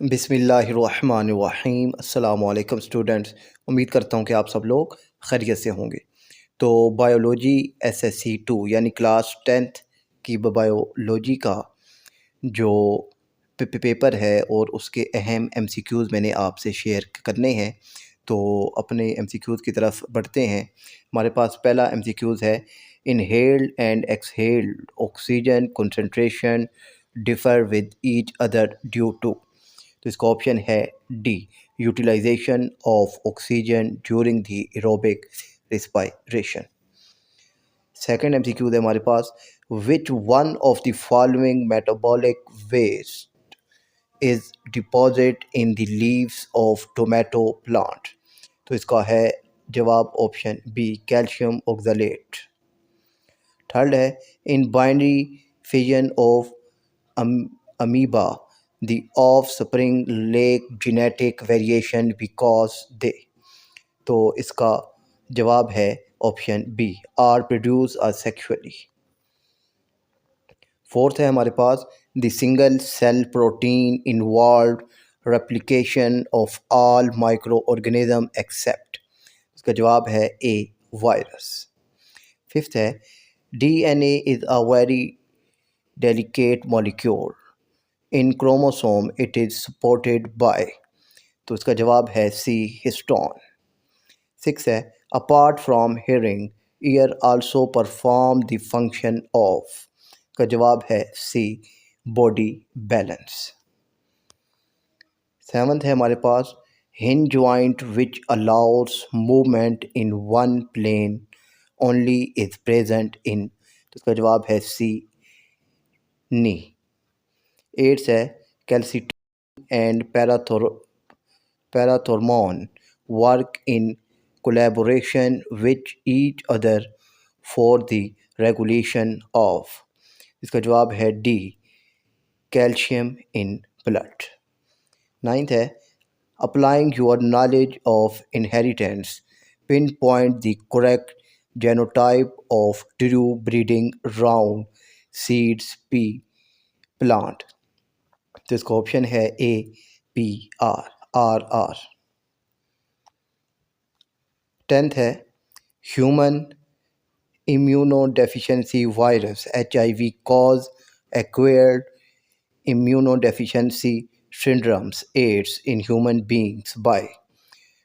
बिस्मिल्लाहिर्रहमानिर्रहीम। अस्सलाम वालेकुम स्टूडेंट्स। उम्मीद करता हूँ कि आप सब लोग खैरियत से होंगे। तो बायोलॉजी एसएससी 2 यानी क्लास 10th की बायोलॉजी का जो पेपर है और उसके अहम एमसीक्यूज़ मैंने आपसे शेयर करने हैं। तो अपने एमसीक्यूज़ की तरफ बढ़ते हैं। हमारे पास पहला एमसीक्यूज़ है, inhaled and exhaled oxygen concentration differ with each other due to. तो इसका ऑप्शन है D, utilization of oxygen during the aerobic respiration. Second MCQ है हमारे पास, which one of the following metabolic waste is deposit in the leaves of tomato plant. तो इसका है जवाब option B, calcium oxalate. Third है, in binary fission of amoeba the offspring lack genetic variation because they। तो इसका जवाब है option B, are produce asexually। Fourth है हमारे पास, the single cell protein involve replication of all micro organism except. इसका जवाब है ए, वायरस। फिफ्थ है, DNA is a very delicate molecule in chromosome it is supported by. तो इसका जवाब है सी, हिस्टोन। सिक्स है, apart from hearing ear also perform the function of. का जवाब है सी, बॉडी बैलेंस। सेवंथ है हमारे पास, hinge joint which allows movement in one plane only is present in. तो इसका जवाब है सी, नी। एट्थ है, calcitonin and parathormone work in collaboration which each other for the regulation of. इसका जवाब है D, calcium in blood. Ninth है, applying your knowledge of inheritance pin point the correct genotype of true breeding round seeds pea plant. तो इसका option है A, P R, R R. Tenth है, human immunodeficiency virus HIV cause acquired immunodeficiency syndromes AIDS in human beings by।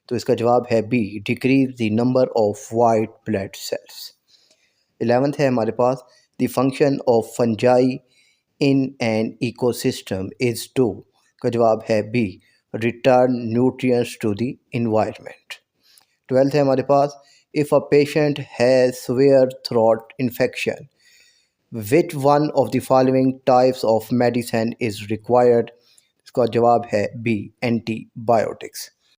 तो इसका जवाब है B, decrease the number of white blood cells. 11th है हमारे पास, the function of fungi in an ecosystem is to. का जवाब है B, return nutrients to the environment. 12th है हमारे पास, if a patient has severe throat infection, which one of the following types of medicine is required। इसका जवाब है B, antibiotics.